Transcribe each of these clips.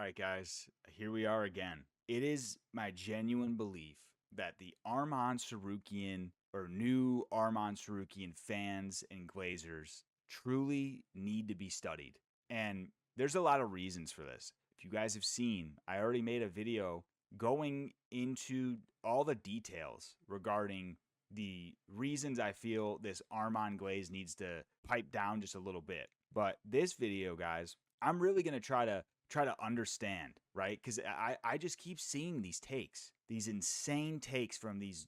right, guys, here we are again. It is my genuine belief that the Arman Tsarukyan or new Arman Tsarukyan fans and Glazers truly need to be studied. And there's a lot of reasons for this. If you guys have seen, I already made a video going into all the details regarding the reasons I feel this Arman glaze needs to pipe down just a little bit. But this video, guys, I'm really going to try to understand, right? Because I just keep seeing these takes, these insane takes from these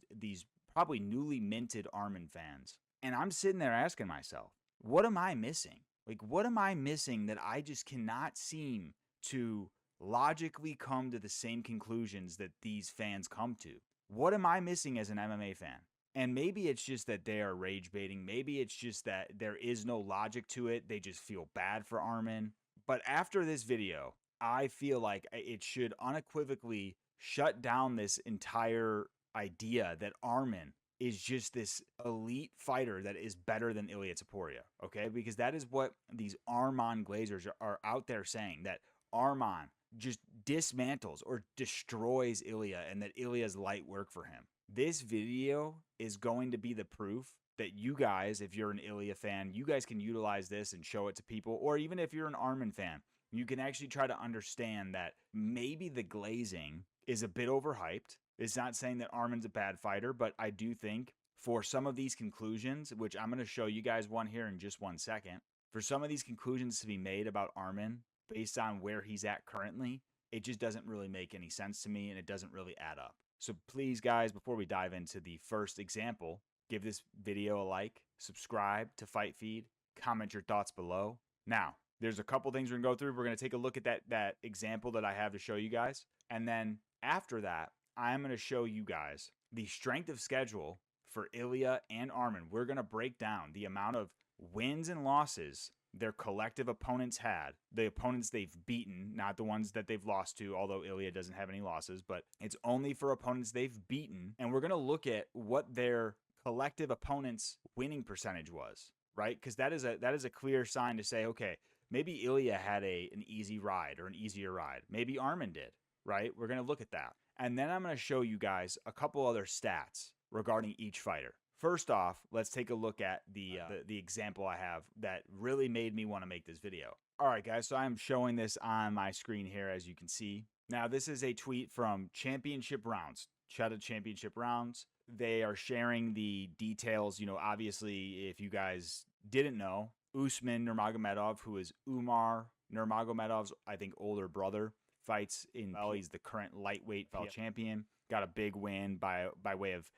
probably newly minted Arman fans. And I'm sitting there asking myself, what am I missing? Like, what am I missing that I just cannot seem to logically come to the same conclusions that these fans come to? What am I missing as an MMA fan? And maybe it's just that they are rage baiting. Maybe it's just that there is no logic to it. They just feel bad for Arman. But after this video, I feel like it should unequivocally shut down this entire idea that Arman is just this elite fighter that is better than Ilia Topuria, okay? Because that is what these Arman Glazers are out there saying, that Arman just dismantles or destroys Ilia and that Ilia's light work for him. This video is going to be the proof that you guys, if you're an Ilia fan, you guys can utilize this and show it to people. Or even if you're an Arman fan, you can actually try to understand that maybe the glazing is a bit overhyped. It's not saying that Arman's a bad fighter, but I do think for some of these conclusions, which I'm going to show you guys one here in just 1 second, for some of these conclusions to be made about Arman based on where he's at currently, it just doesn't really make any sense to me and it doesn't really add up. So please, guys, before we dive into the first example, give this video a like, subscribe to Fight Feed, comment your thoughts below. Now, there's a couple things we're going to go through. We're going to take a look at that example that I have to show you guys. And then after that, I'm going to show you guys the strength of schedule for Ilia and Arman. We're going to break down the amount of wins and losses their collective opponents had, the opponents they've beaten, not the ones that they've lost to, although Ilia doesn't have any losses, but it's only for opponents they've beaten. And we're going to look at what their collective opponents' winning percentage was, right? Because that is a clear sign to say, okay, maybe Ilia had an easy ride or an easier ride. Maybe Arman did, right? We're going to look at that. And then I'm going to show you guys a couple other stats regarding each fighter. First off, let's take a look at the example I have that really made me want to make this video. All right, guys, so I'm showing this on my screen here, as you can see. Now, this is a tweet from Championship Rounds. Shout out Championship Rounds. They are sharing the details. You know, obviously, if you guys didn't know, Usman Nurmagomedov, who is Umar Nurmagomedov's, I think, older brother, fights in, well, he's the current lightweight champion. Got a big win by way of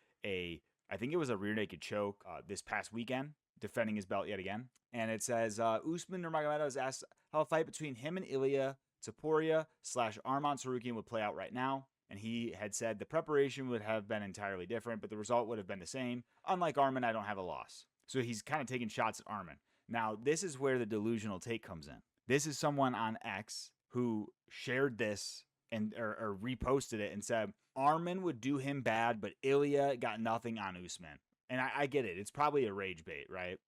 I think it was a rear naked choke this past weekend, defending his belt yet again. And it says, Usman Nurmagomedov has asked how a fight between him and Ilia Topuria / Arman Tsarukyan would play out right now. And he had said the preparation would have been entirely different, but the result would have been the same. Unlike Arman, I don't have a loss. So he's kind of taking shots at Arman. Now, this is where the delusional take comes in. This is someone on X who shared this and or reposted it and said, Arman would do him bad, but Ilia got nothing on Usman. And I get it. It's probably a rage bait, right?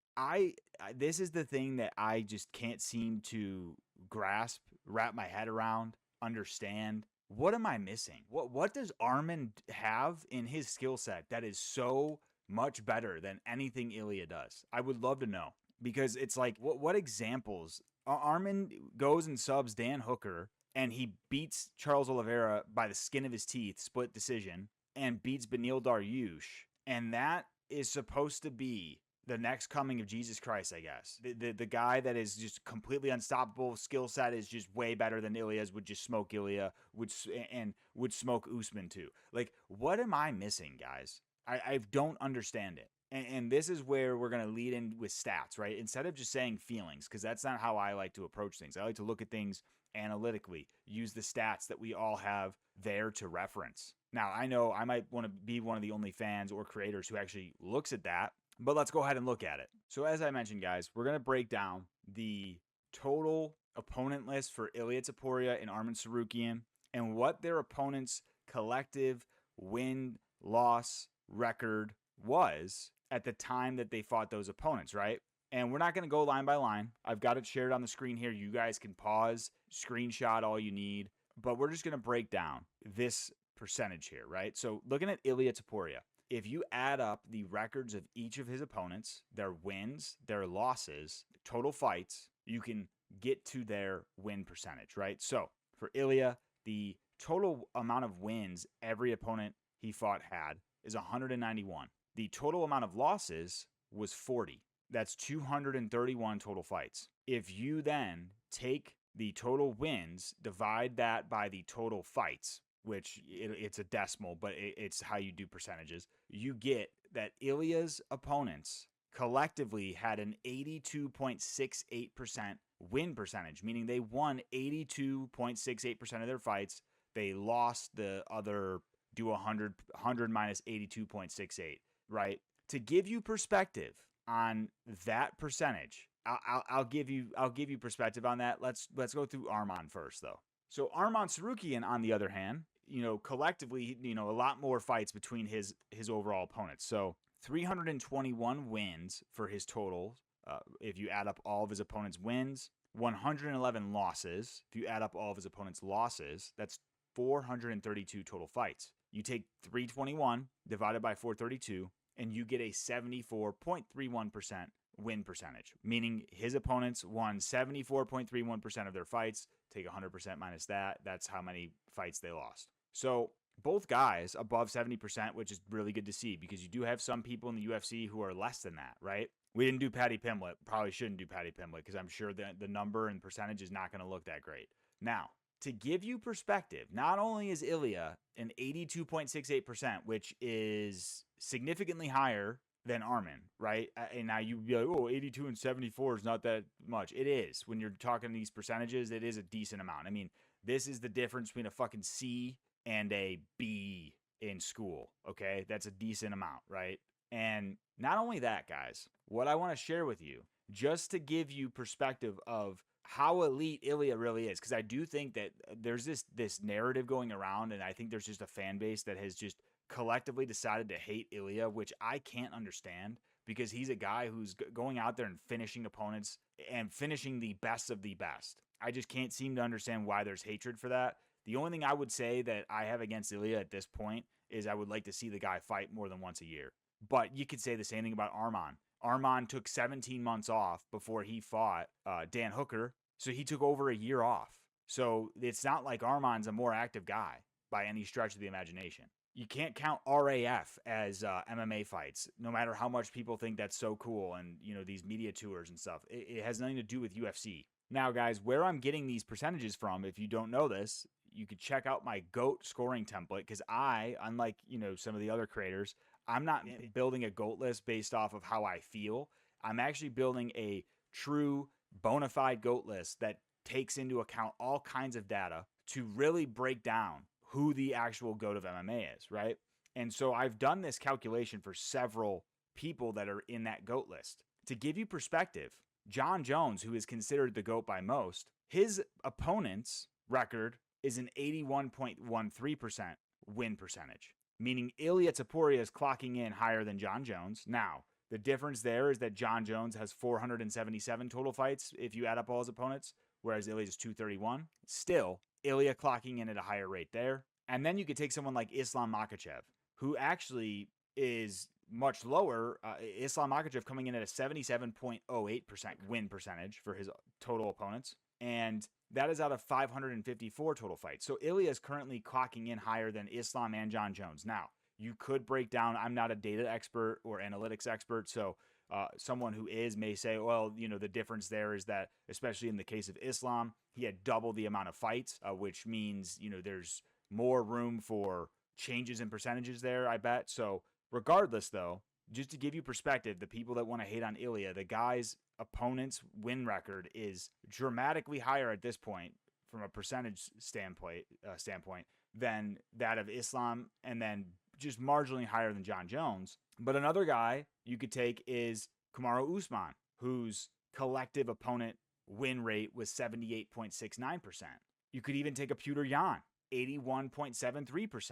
This is the thing that I just can't seem to grasp, wrap my head around, understand. What am I missing? What does Arman have in his skill set that is so much better than anything Ilia does? I would love to know, because it's like, what examples? Arman goes and subs Dan Hooker, and he beats Charles Oliveira by the skin of his teeth, split decision, and beats Beneil Dariush. And that is supposed to be the next coming of Jesus Christ, I guess. The guy that is just completely unstoppable, skill set is just way better than Ilia's, would just smoke Ilia, would smoke Usman too. Like, what am I missing, guys? I don't understand it. And this is where we're going to lead in with stats, right? Instead of just saying feelings, because that's not how I like to approach things. I like to look at things analytically, use the stats that we all have there to reference. Now, I know I might want to be one of the only fans or creators who actually looks at that, but let's go ahead and look at it. So as I mentioned, guys, we're going to break down the total opponent list for Ilia Topuria and Arman Tsarukyan and what their opponents' collective win-loss record was at the time that they fought those opponents, right? And we're not going to go line by line. I've got it shared on the screen here. You guys can pause, screenshot all you need, but we're just going to break down this percentage here, right? So looking at Ilia Topuria, if you add up the records of each of his opponents, their wins, their losses, total fights, you can get to their win percentage, right? So for Ilia, the total amount of wins every opponent he fought had is 191. The total amount of losses was 40. That's 231 total fights. If you then take the total wins, divide that by the total fights, which it's a decimal, but it's how you do percentages, you get that Ilia's opponents collectively had an 82.68% win percentage, meaning they won 82.68% of their fights. They lost the other, do 100 minus 82.68, right? To give you perspective on that percentage, I'll give you perspective on that. Let's go through Arman first, though. So Arman Tsarukyan, on the other hand, collectively, a lot more fights between his overall opponents. So 321 wins for his total, if you add up all of his opponents' wins. 111 losses. If you add up all of his opponents' losses, that's 432 total fights. You take 321 divided by 432, and you get a 74.31% win percentage, meaning his opponents won 74.31% of their fights. Take 100% minus that. That's how many fights they lost. So both guys above 70%, which is really good to see, because you do have some people in the UFC who are less than that, right? We didn't do Paddy Pimblett. Probably shouldn't do Paddy Pimblett, because I'm sure that the number and percentage is not going to look that great. Now, to give you perspective, not only is Ilia an 82.68%, which is significantly higher than Arman, right? And now you'd be like, 82 and 74 is not that much. It is. When you're talking these percentages, it is a decent amount. I mean, this is the difference between a fucking C and a B in school, okay? That's a decent amount, right? And not only that, guys, what I want to share with you, just to give you perspective of how elite Ilia really is, because I do think that there's this narrative going around, and I think there's just a fan base that has just collectively decided to hate Ilia, which I can't understand, because he's a guy who's going out there and finishing opponents and finishing the best of the best. I just can't seem to understand why there's hatred for that. The only thing I would say that I have against Ilia at this point is I would like to see the guy fight more than once a year. But you could say the same thing about Arman. Arman took 17 months off before he fought Dan Hooker, so he took over a year off. So it's not like Arman's a more active guy by any stretch of the imagination. You can't count RAF as MMA fights, no matter how much people think that's so cool and, these media tours and stuff. It has nothing to do with UFC. Now, guys, where I'm getting these percentages from, if you don't know this, you could check out my GOAT scoring template, because I, unlike, some of the other creators, I'm not building a GOAT list based off of how I feel. I'm actually building a true bona fide GOAT list that takes into account all kinds of data to really break down who the actual GOAT of MMA is, right? And so I've done this calculation for several people that are in that GOAT list. To give you perspective, John Jones, who is considered the GOAT by most, his opponent's record is an 81.13% win percentage, meaning Ilia Topuria is clocking in higher than John Jones. Now, the difference there is that John Jones has 477 total fights if you add up all his opponents, whereas Ilia is 231. Still, Ilia clocking in at a higher rate there. And then you could take someone like Islam Makhachev, who actually is much lower. Islam Makhachev coming in at a 77.08% win percentage for his total opponents. And that is out of 554 total fights. So Ilia is currently clocking in higher than Islam and John Jones. Now, you could break down, I'm not a data expert or analytics expert, so someone who is may say, well, the difference there is that, especially in the case of Islam, he had double the amount of fights, which means, there's more room for changes in percentages there, I bet. So regardless, though, just to give you perspective, the people that want to hate on Ilia, the guy's opponent's win record is dramatically higher at this point from a percentage standpoint than that of Islam, and then just marginally higher than John Jones. But another guy you could take is Kamaru Usman, whose collective opponent win rate was 78.69%. You could even take a Petr Yan, 81.73%.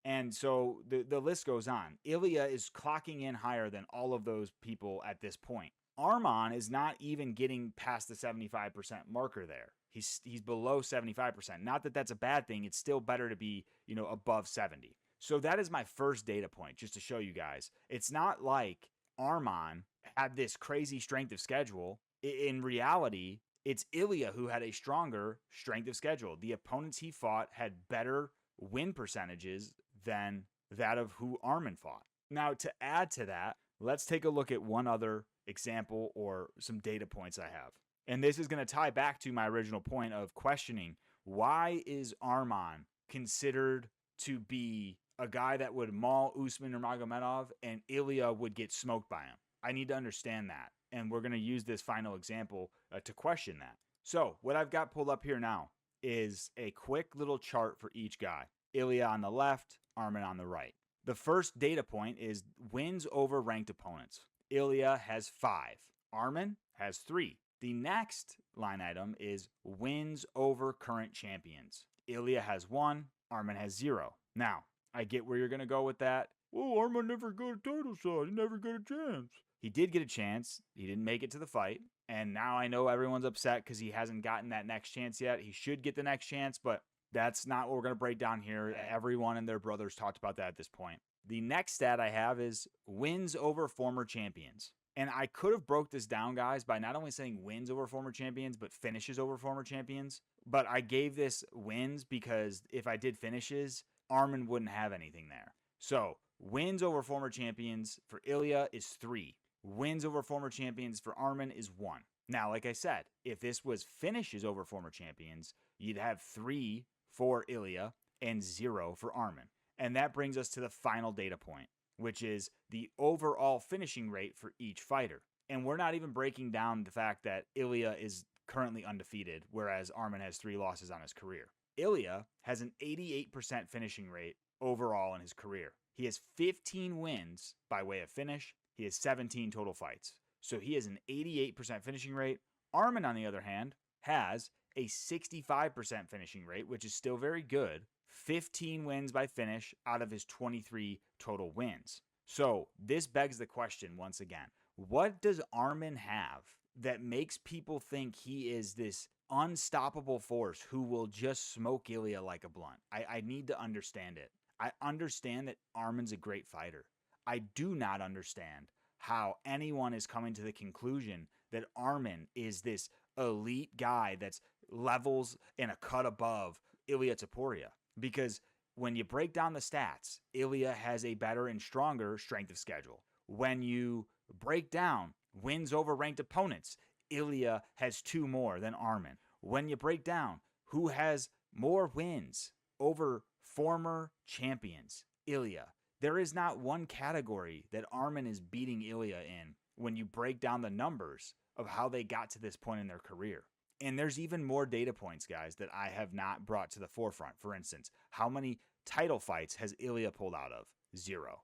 And so the list goes on. Ilia is clocking in higher than all of those people at this point. Arman is not even getting past the 75% marker there. He's below 75%. Not that that's a bad thing. It's still better to be, above 70. So that is my first data point, just to show you guys. It's not like Arman had this crazy strength of schedule. In reality, it's Ilia who had a stronger strength of schedule. The opponents he fought had better win percentages than that of who Arman fought. Now, to add to that, let's take a look at one other example or some data points I have. And this is going to tie back to my original point of questioning, why is Arman considered to be a guy that would maul Usman Nurmagomedov and Ilia would get smoked by him? I need to understand that. And we're going to use this final example to question that. So what I've got pulled up here now is a quick little chart for each guy. Ilia on the left, Arman on the right. The first data point is wins over ranked opponents. Ilia has 5. Arman has 3. The next line item is wins over current champions. Ilia has 1. Arman has 0. Now, I get where you're going to go with that. Well, Arman never got a title shot. He never got a chance. He did get a chance. He didn't make it to the fight. And now I know everyone's upset because he hasn't gotten that next chance yet. He should get the next chance, but that's not what we're going to break down here. Everyone and their brothers talked about that at this point. The next stat I have is wins over former champions. And I could have broke this down, guys, by not only saying wins over former champions, but finishes over former champions. But I gave this wins because if I did finishes, Arman wouldn't have anything there. So wins over former champions for Ilia is 3. Wins over former champions for Arman is 1. Now, like I said, if this was finishes over former champions, you'd have 3 for Ilia and 0 for Arman. And that brings us to the final data point, which is the overall finishing rate for each fighter. And we're not even breaking down the fact that Ilia is currently undefeated, whereas Arman has 3 losses on his career. Ilia has an 88% finishing rate overall in his career. He has 15 wins by way of finish. He has 17 total fights. So he has an 88% finishing rate. Arman, on the other hand, has a 65% finishing rate, which is still very good. 15 wins by finish out of his 23 total wins. So this begs the question once again, what does Arman have that makes people think he is this unstoppable force who will just smoke Ilia like a blunt? I need to understand it. I understand that Arman's a great fighter. I do not understand how anyone is coming to the conclusion that Arman is this elite guy that's levels and a cut above Ilia Topuria. Because when you break down the stats, Ilia has a better and stronger strength of schedule. When you break down wins over ranked opponents, Ilia has 2 more than Arman. When you break down who has more wins over former champions, Ilia. There is not one category that Arman is beating Ilia in when you break down the numbers of how they got to this point in their career. And there's even more data points, guys, that I have not brought to the forefront. For instance, how many title fights has Ilia pulled out of? 0.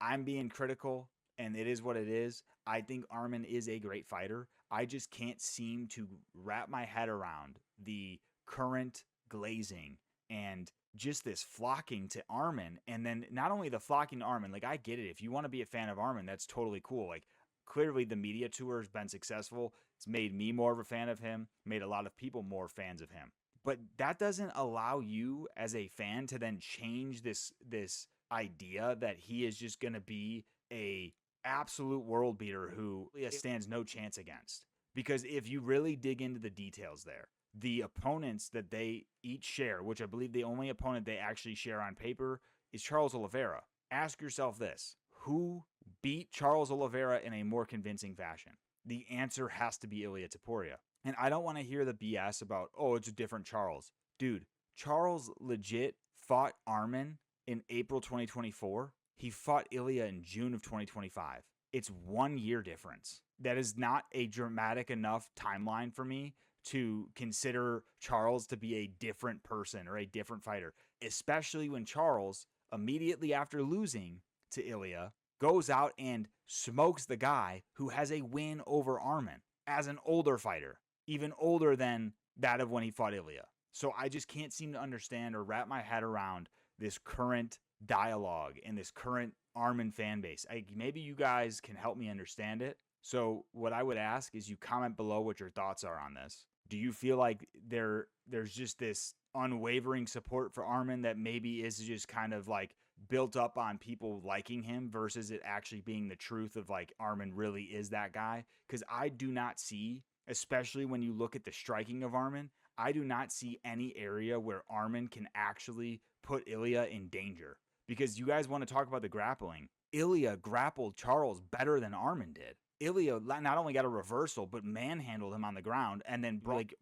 I'm being critical, and it is what it is. I think Arman is a great fighter. I just can't seem to wrap my head around the current glazing and just this flocking to Arman. And then not only the flocking to Arman, like I get it. If you want to be a fan of Arman, that's totally cool. Like clearly the media tour has been successful. It's made me more of a fan of him, made a lot of people more fans of him. But that doesn't allow you as a fan to then change this idea that he is just going to be a absolute world beater who stands no chance against. Because if you really dig into the details there, the opponents that they each share, which I believe the only opponent they actually share on paper is Charles Oliveira. Ask yourself this: who beat Charles Oliveira in a more convincing fashion? The answer has to be Ilia Topuria. And I don't want to hear the BS about, oh, it's a different Charles. Dude, Charles legit fought Arman in April 2024. He fought Ilia in June of 2025. It's 1 year difference. That is not a dramatic enough timeline for me to consider Charles to be a different person or a different fighter, especially when Charles, immediately after losing to Ilia, goes out and smokes the guy who has a win over Arman as an older fighter, even older than that of when he fought Ilia. So I just can't seem to understand or wrap my head around this current dialogue and this current Arman fan base. Maybe you guys can help me understand it. So what I would ask is you comment below what your thoughts are on this. Do you feel like there's just this unwavering support for Arman that maybe is just kind of like built up on people liking him versus it actually being the truth of like Arman really is that guy? Because I do not see, especially when you look at the striking of Arman, I do not see any area where Arman can actually put Ilia in danger. Because you guys want to talk about the grappling. Ilia grappled Charles better than Arman did. Ilia not only got a reversal, but manhandled him on the ground. And then like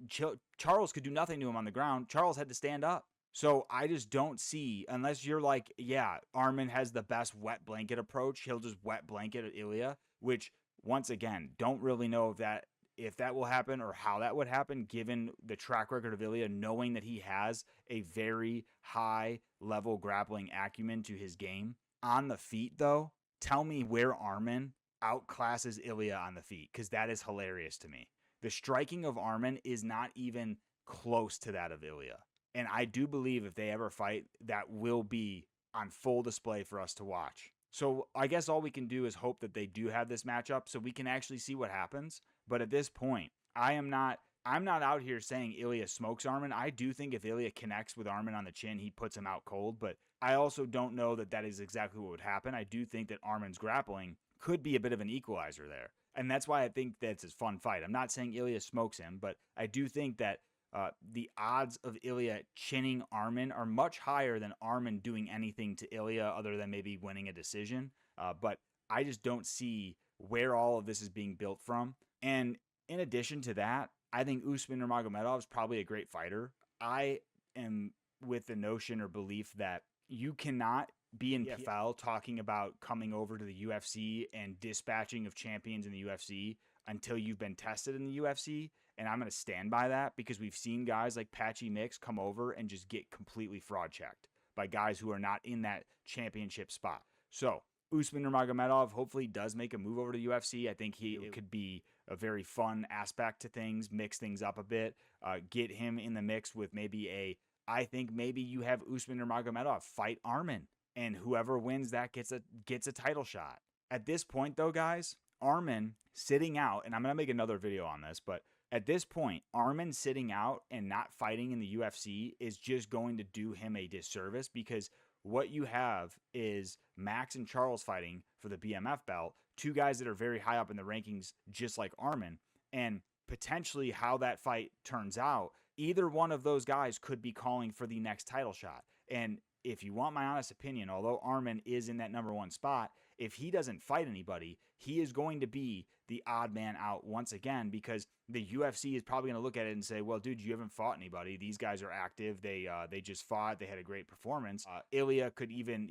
Charles could do nothing to him on the ground. Charles had to stand up. So I just don't see, unless you're like, yeah, Arman has the best wet blanket approach. He'll just wet blanket at Ilia, which once again, don't really know if that will happen or how that would happen, given the track record of Ilia, knowing that he has a very high level grappling acumen to his game. On the feet, though, tell me where Arman outclasses Ilia on the feet, because that is hilarious to me. The striking of Arman is not even close to that of Ilia. And I do believe if they ever fight, that will be on full display for us to watch. So I guess all we can do is hope that they do have this matchup so we can actually see what happens. But at this point, I'm not out here saying Ilia smokes Arman. I do think if Ilia connects with Arman on the chin, he puts him out cold. But I also don't know that that is exactly what would happen. I do think that Arman's grappling could be a bit of an equalizer there. And that's why I think that's a fun fight. I'm not saying Ilia smokes him, but I do think that the odds of Ilia chinning Arman are much higher than Arman doing anything to Ilia other than maybe winning a decision. But I just don't see where all of this is being built from. And in addition to that, I think Usman Nurmagomedov is probably a great fighter. I am with the notion or belief that you cannot be in PFL talking about coming over to the UFC and dispatching of champions in the UFC until you've been tested in the UFC. And I'm going to stand by that because we've seen guys like Patchy Mix come over and just get completely fraud checked by guys who are not in that championship spot. So Usman Nurmagomedov hopefully does make a move over to the UFC. I think it could be a very fun aspect to things, mix things up a bit, get him in the mix with I think maybe you have Usman Nurmagomedov fight Arman, and whoever wins that gets a title shot. At this point, though, guys, Arman sitting out, and I'm going to make another video on this, but at this point, Arman sitting out and not fighting in the UFC is just going to do him a disservice because what you have is Max and Charles fighting for the BMF belt, two guys that are very high up in the rankings, just like Arman, and potentially how that fight turns out, either one of those guys could be calling for the next title shot. And if you want my honest opinion, although Arman is in that number one spot, if he doesn't fight anybody, he is going to be the odd man out once again because the UFC is probably going to look at it and say, well, dude, you haven't fought anybody. These guys are active. They just fought. They had a great performance. Ilia could even,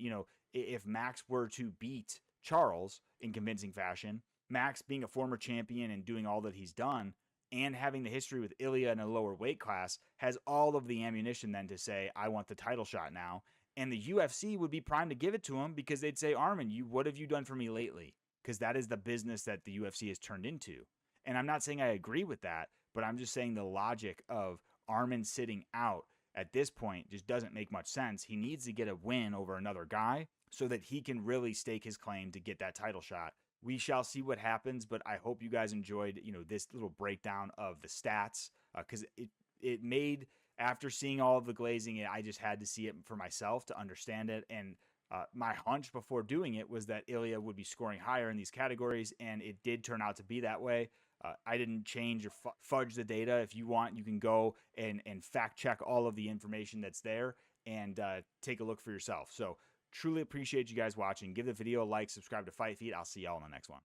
if Max were to beat Charles in convincing fashion, Max being a former champion and doing all that he's done and having the history with Ilia in a lower weight class has all of the ammunition then to say, I want the title shot now. And the UFC would be primed to give it to him because they'd say, Arman, what have you done for me lately? Because that is the business that the UFC has turned into. And I'm not saying I agree with that, but I'm just saying the logic of Arman sitting out at this point just doesn't make much sense. He needs to get a win over another guy so that he can really stake his claim to get that title shot. We shall see what happens, but I hope you guys enjoyed, this little breakdown of the stats because it made, after seeing all of the glazing, I just had to see it for myself to understand it. And my hunch before doing it was that Ilia would be scoring higher in these categories, and it did turn out to be that way. I didn't change or fudge the data. If you want, you can go and fact check all of the information that's there and take a look for yourself. So truly appreciate you guys watching. Give the video a like, subscribe to Fight Feed. I'll see y'all in the next one.